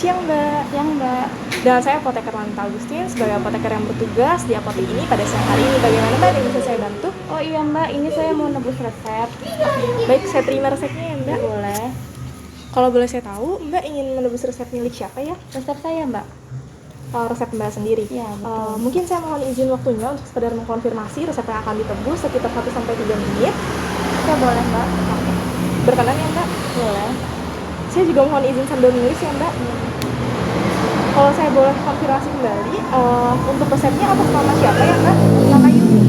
siang Mbak. Siang Mbak. Dengan saya Apoteker Wanita Agustin sebagai apoteker yang bertugas di apotek ini pada siang hari ini. Bagaimana Mbak yang bisa saya bantu? Oh iya Mbak, ini saya mau nebus resep. Baik, saya terima resepnya ya Mbak. Boleh. Kalau boleh saya tahu, Mbak ingin menebus resep milik siapa ya? Resep saya Mbak. Resep Mbak sendiri? Iya betul. Mungkin saya mohon izin waktunya untuk sekedar mengkonfirmasi resep yang akan ditebus sekitar 1-3 menit. Oke boleh Mbak. Berkenan ya Mbak? Boleh. Saya juga mohon izin sambil menulis ya Mbak. Kalau saya boleh konfirmasi kembali, untuk resepnya atas nama siapa ya Mbak? Nama Yuni.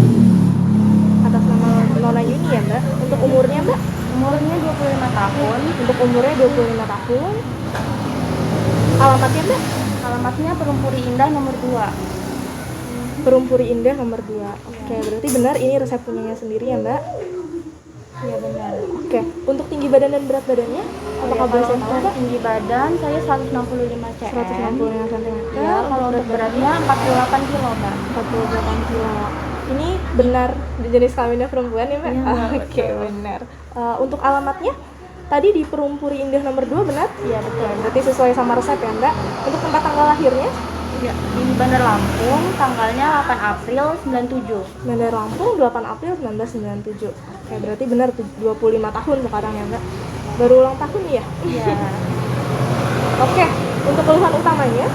Atas nama Nona Yuni ya Mbak. Untuk umurnya Mbak? Umurnya 25 tahun. Untuk umurnya 25 tahun. Alamatnya Mbak? Alamatnya Perumpuri Indah nomor 2. Perumpuri Indah nomor 2. Oke, berarti benar ini resep punyanya sendiri ya Mbak? Iya benar. Oke, untuk tinggi badan dan berat badannya? Apakah boleh saya tahu untuk Mbak? tinggi badan saya 165 cm. 165 cm. Ya, kalau untuk beratnya 48 kilo Mbak. 48 kilo. Ini benar jenis kelaminnya perempuan ya Mbak? Iya, Oke, benar. Untuk alamatnya? Tadi di Perumpuri Indah nomor 2 benar? Iya betul. Berarti sesuai sama resep ya Mbak. Untuk tempat tanggal lahirnya? Ya, di Bandar Lampung, tanggalnya 8 April 97. Bandar Lampung 8 April 1997. Oke, berarti benar 25 tahun sekarang ya Mbak. Baru ulang tahun ya? Iya. Oke, untuk keluhan utamanya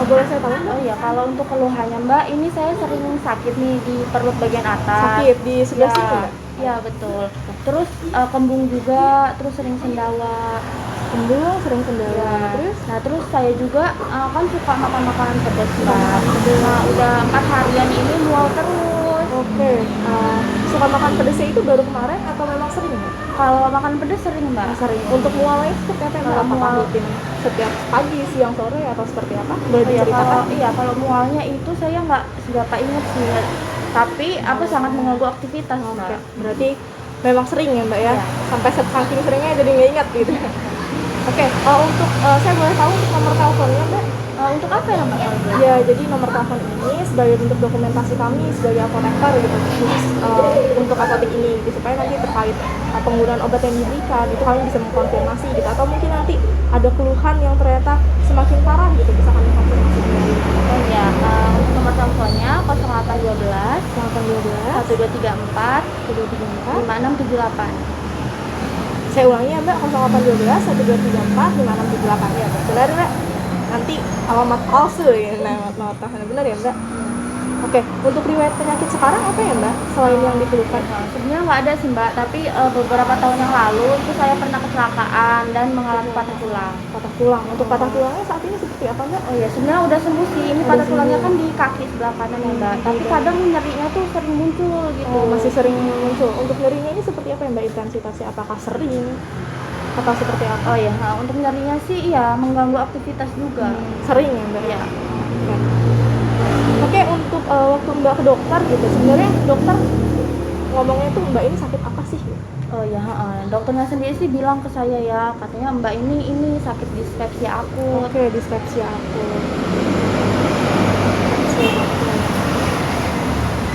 boleh saya tahu Mbak? Oh iya, kalau untuk keluhannya Mbak, ini saya sering sakit nih di perut bagian atas. Sakit di sebelah sini Mbak? Iya betul. Terus kembung juga, terus sering sendawa. Kembung, sering sendawa. Ya. Terus saya juga kan suka makan makanan pedas Mbak. Nah, udah 4 harian ini mual terus. Oke, suka makan pedasnya itu baru kemarin atau memang sering Mbak? Kalau makan pedas sering Mbak. Sering. Untuk mualnya seperti apa Mbak? Kalau Apakah mual rutin setiap pagi, siang, sore atau seperti apa? Boleh diceritakan? Kalau mualnya itu saya nggak seberapa inget sih. Tapi aku sangat mengganggu aktivitas Mbak. Oke, berarti memang sering ya Mbak ya? Iya. Sampai saking seringnya jadi nggak ingat gitu. Oke, untuk saya boleh tahu untuk nomor teleponnya Mbak? Untuk apa ya Mbak? Ya, jadi nomor telepon ini sebagai bentuk dokumentasi kami sebagai apoteker gitu, khusus untuk apotek ini gitu, supaya nanti terkait penggunaan obat yang diberikan itu kami bisa mengkonfirmasi gitu, atau mungkin nanti ada keluhan yang ternyata semakin parah gitu bisa kami konfirmasi kembali. Oh iya, untuk nomor teleponnya 0812 0812 1234 1234 5678. Saya ulangi ya Mbak, 0812 1234 5678 ya Mbak. Benar Mbak? Nanti alamat palsu ya, alamat benar ya Mbak? Oke, untuk riwayat penyakit sekarang apa ya Mbak? Selain yang dikeluhkan? Sebenarnya nggak ada sih Mbak, tapi beberapa tahun yang lalu itu saya pernah kecelakaan dan mengalami patah tulang. Patah tulang. Untuk patah tulangnya saat ini seperti apa Mbak? Oh iya, sebenarnya udah sembuh sih. Ini patah tulangnya kan di kaki sebelah kanan ya Mbak. Tapi kadang nyerinya tuh sering muncul gitu. Masih sering muncul. Untuk nyerinya ini seperti apa ya Mbak intensitasnya? Apakah sering? Atau seperti apa? Oh iya, untuk nyerinya sih iya mengganggu aktivitas juga. Sering ya Mbak? Iya. Oke, untuk waktu Mbak ke dokter gitu, sebenarnya dokter ngomongnya tuh Mbak ini sakit apa sih? Oh iya, dokternya sendiri sih bilang ke saya ya, katanya Mbak ini sakit dispepsia akut. Oke, dispepsia akut.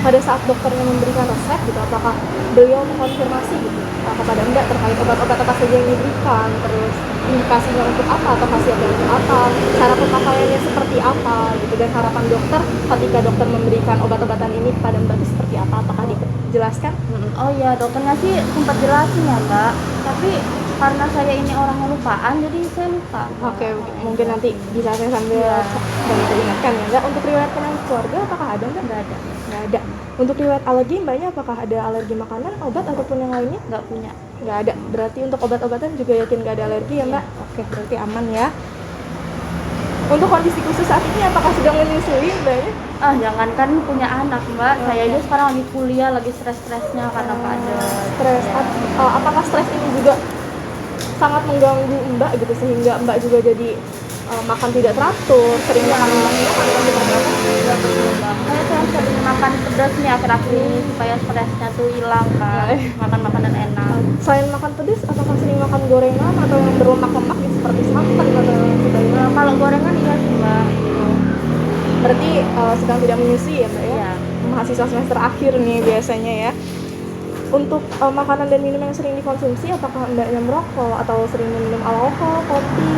Pada saat dokternya memberikan resep gitu, apakah beliau mengkonfirmasi gitu kepada Mbak terkait obat-obat apa saja yang diberikan, terus indikasinya untuk apa atau khasiatnya untuk apa, cara pemakaiannya seperti apa gitu, dan harapan dokter ketika dokter memberikan obat-obatan ini kepada Mbak itu seperti apa, apakah dijelaskan? Oh iya, dokternya sih sempat jelasin ya Mbak, tapi karena saya ini orangnya lupaan jadi saya lupa. Oke, mungkin nanti bisa saya sambil bantu ingatkan ya Mbak. Untuk riwayat penyakit keluarga apakah ada Mbak? Nggak ada. Nggak ada. Untuk riwayat alergi Mbaknya apakah ada alergi makanan, obat ataupun yang lainnya? Nggak punya. Nggak ada. Berarti untuk obat-obatan juga yakin nggak ada alergi ya Mbak? Oke, berarti aman ya. Untuk kondisi khusus saat ini apakah sedang menyusui Mbaknya? Jangankan punya anak Mbak, saya aja sekarang lagi kuliah, lagi stres-stresnya karena pada stres. Apakah stres ini juga sangat mengganggu Mbak gitu sehingga Mbak juga jadi makan tidak teratur, sering makan Iya betul Mbak. Saya sering makan pedas nih akhir-akhir ini supaya stresnya tuh hilang kan. Makan makanan enak. Selain makan pedas, apakah sering makan gorengan atau yang berlemak-lemak seperti santan atau yang sebagainya? Kalau gorengan iya sih Mbak. Berarti sedang tidak menyusui ya Mbak ya? Iya. Mahasiswa semester akhir nih biasanya ya. Untuk makanan dan minuman yang sering dikonsumsi, apakah mbaknya merokok atau sering minum alkohol, kopi,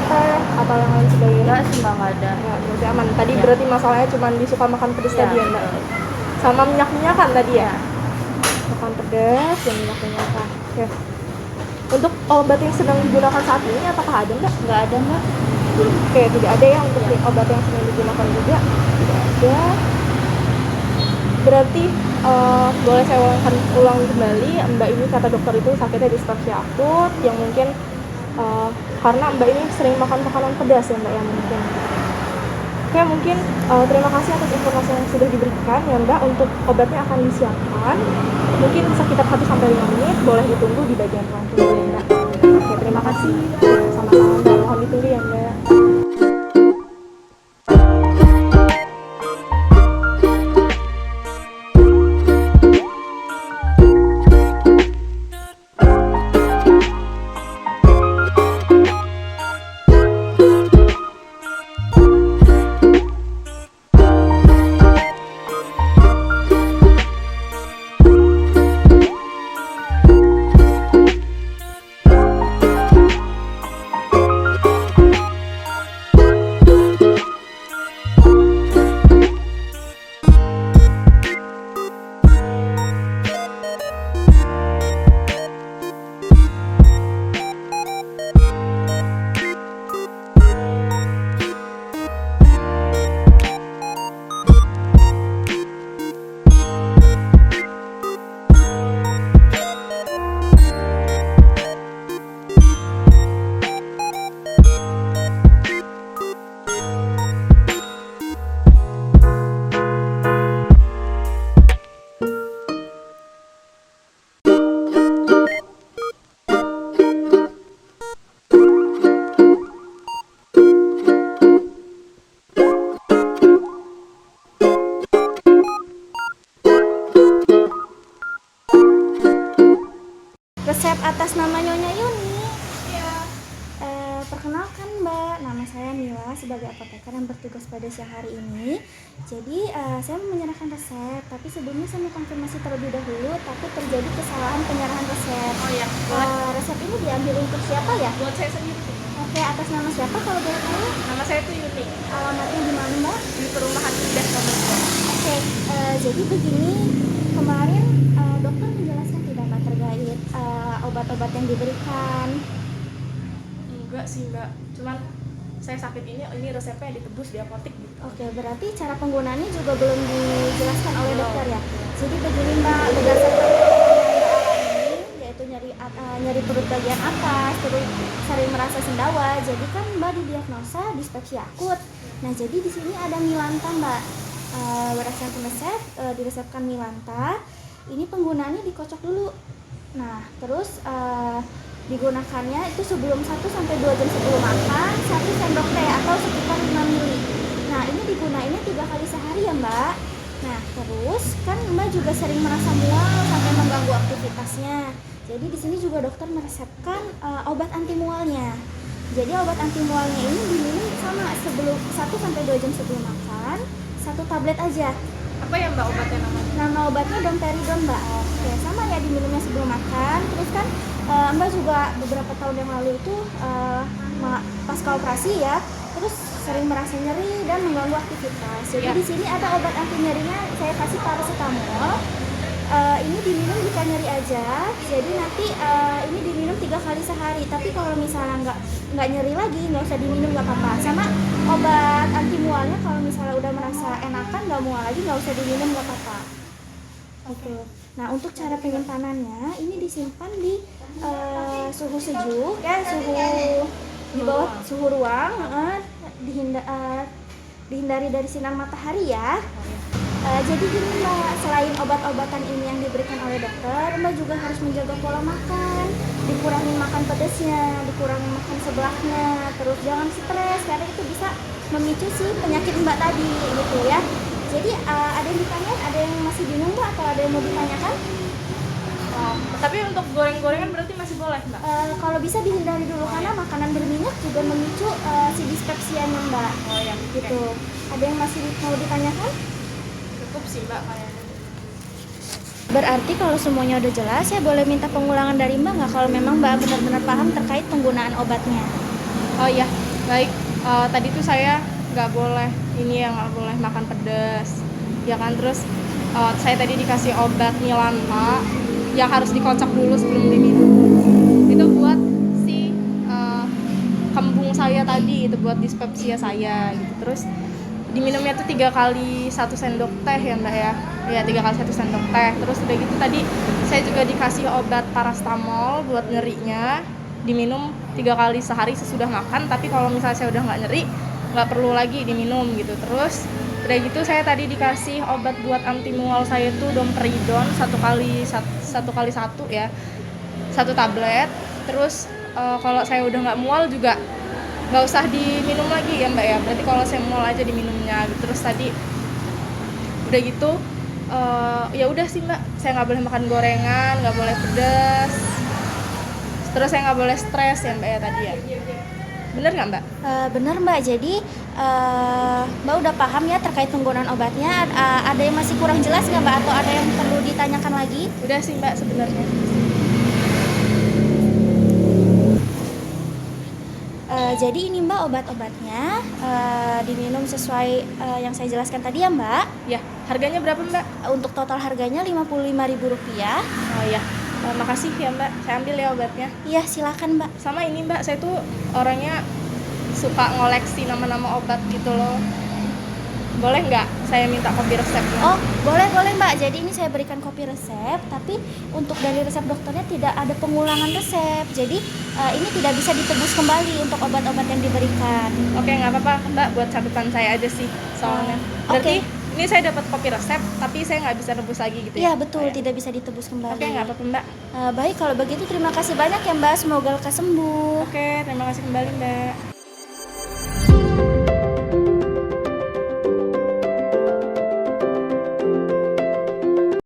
teh, atau yang lain sebagainya? Enggak sih mbak, nggak ada. Ya, berarti aman. Tadi Ya. berarti masalahnya cuma disuka makan pedas Ya, tadi ya mbak? betul. Sama minyak-minyakan tadi ya? Ya. Makan pedas dan minyak-minyakan. Oke. Untuk obat yang sedang digunakan saat ini, apakah ada mbak? Nggak ada mbak. Oke, tidak ada ya untuk obat yang sedang digunakan juga? Tidak ada. Berarti boleh saya ulang kembali, mbak ini kata dokter itu sakitnya dispepsia akut yang mungkin karena mbak ini sering makan makanan pedas ya mbak, yang mungkin. Oke, mungkin terima kasih atas informasi yang sudah diberikan ya mbak. Untuk obatnya akan disiapkan mungkin sekitar 1-5 menit, boleh ditunggu di bagian ruang tunggu ya mbak. Oke, terima kasih. Sama-sama mbak, mohon ditunggu ya mbak. Resep atas nama Nyonya Yuni. Perkenalkan Mbak, nama saya Mila sebagai apoteker yang bertugas pada siang hari ini. Jadi saya mau menyerahkan resep, tapi sebelumnya saya mau konfirmasi terlebih dahulu, takut terjadi kesalahan penyerahan resep. Oh ya, boleh. Resep ini diambil untuk siapa ya? Buat saya sendiri. Oke, atas nama siapa kalau boleh tahu? Nama saya tuh Yuni. Alamatnya di mana Mbak? Di perumahan Indah nomor 2. Oke, jadi begini, kemarin dokter menjelaskan tidak Mbak terkait obat-obat yang diberikan. Enggak sih mbak, cuman saya sakit ini resepnya ditebus di apotek gitu. Oke, berarti cara penggunaannya juga belum dijelaskan oleh dokter ya. Jadi begini Mbak, berdasarkan yang Mbak alami, yaitu nyeri perut bagian atas, terus sering merasa sendawa. Jadi kan Mbak didiagnosa dispepsia akut. Nah, jadi di sini ada Milanta Mbak. Berdasarkan resep, diresepkan Milanta. Ini penggunaannya dikocok dulu. Nah, terus digunakannya itu sebelum 1-2 jam sebelum makan, 1 sendok teh atau sekitar 5 ml. Nah, ini digunainnya 3 kali sehari ya Mbak. Nah, terus kan Mbak juga sering merasa mual sampai mengganggu aktivitasnya. Jadi di sini juga dokter meresepkan obat anti mualnya. Jadi obat anti mualnya ini diminum sama sebelum 1-2 jam sebelum makan, 1 tablet aja. Apa ya mbak obatnya namanya? Nama obatnya domperidon Mbak. Oke, sama ya diminumnya sebelum makan. Terus kan Mbak juga beberapa tahun yang lalu itu pasca operasi ya, terus sering merasa nyeri dan mengganggu aktivitas. Jadi Ya. di sini ada obat anti nyerinya, saya kasih paracetamol. Ini diminum jika nyeri aja. Jadi nanti ini diminum 3 kali sehari. Tapi kalau misalnya nggak nyeri lagi, nggak usah diminum, nggak apa-apa. Sama obat anti mualnya kalau misalnya udah merasa enakan, nggak mual lagi, nggak usah diminum, nggak apa-apa. Oke. Nah, untuk cara penyimpanannya ini disimpan di suhu sejuk ya, suhu di bawah suhu ruang, dihindari dari sinar matahari ya. Jadi gini Mbak, selain obat-obatan ini yang diberikan oleh dokter, Mbak juga harus menjaga pola makan, dikurangin makan pedasnya, dikurangin makan seblaknya, terus jangan stres karena itu bisa memicu si penyakit Mbak tadi gitu ya. Jadi ada yang ditanyain, ada yang masih bingung Mbak atau ada yang mau ditanyakan? Oh, tapi untuk goreng-gorengan berarti masih boleh mbak? Kalau bisa dihindari dulu karena makanan berminyak juga memicu si dispepsianya Mbak. Oh ya, Gitu. Ada yang masih mau ditanyakan? Cukup sih mbak kayaknya. Berarti kalau semuanya udah jelas ya boleh minta pengulangan dari Mbak nggak kalau memang Mbak benar-benar paham terkait penggunaan obatnya? Oh iya, baik. Tadi tuh saya nggak boleh nggak boleh makan pedas, ya kan. Terus saya tadi dikasih obat Milanta yang harus dikocok dulu sebelum diminum. Itu buat si kembung saya tadi, itu buat dispepsia saya gitu. Terus diminumnya tuh 3 kali 1 sendok teh ya Mbak ya. Ya 3 kali 1 sendok teh. Terus udah gitu tadi saya juga dikasih obat paracetamol buat nyerinya, diminum 3 kali sehari sesudah makan. Tapi kalau misalnya saya udah nggak nyeri, nggak perlu lagi diminum gitu. Terus udah gitu saya tadi dikasih obat buat anti mual saya tuh domperidon 1 kali 1 ya, 1 tablet. Terus kalau saya udah nggak mual juga nggak usah diminum lagi ya Mbak ya, berarti kalau saya mual aja diminumnya gitu. Terus tadi udah gitu ya udah sih Mbak, saya nggak boleh makan gorengan, nggak boleh pedas, terus saya nggak boleh stres ya Mbak ya tadi ya. Bener nggak Mbak? Benar Mbak, jadi Mbak udah paham ya terkait penggunaan obatnya. Ada yang masih kurang jelas nggak Mbak atau ada yang perlu ditanyakan lagi? Udah sih Mbak sebenarnya. Jadi ini Mbak obat-obatnya diminum sesuai yang saya jelaskan tadi ya Mbak. Ya, harganya berapa Mbak? Untuk total harganya Rp55.000. Oh iya, makasih ya Mbak, saya ambil ya obatnya. Iya silakan Mbak. Sama ini Mbak, saya tuh orangnya suka ngoleksi nama-nama obat gitu loh. Boleh nggak saya minta kopi resepnya? Oh boleh Mbak, jadi ini saya berikan kopi resep, tapi untuk dari resep dokternya tidak ada pengulangan resep. Jadi ini tidak bisa ditebus kembali untuk obat-obat yang diberikan. Oke, nggak apa-apa Mbak, buat catatan saya aja sih soalnya. Berarti ini saya dapat kopi resep, tapi saya nggak bisa nebus lagi gitu ya? Iya betul, Oh, ya. tidak bisa ditebus kembali. Oke, nggak apa-apa Mbak. Baik, kalau begitu terima kasih banyak ya Mbak, semoga lekas sembuh. Oke, terima kasih kembali Mbak.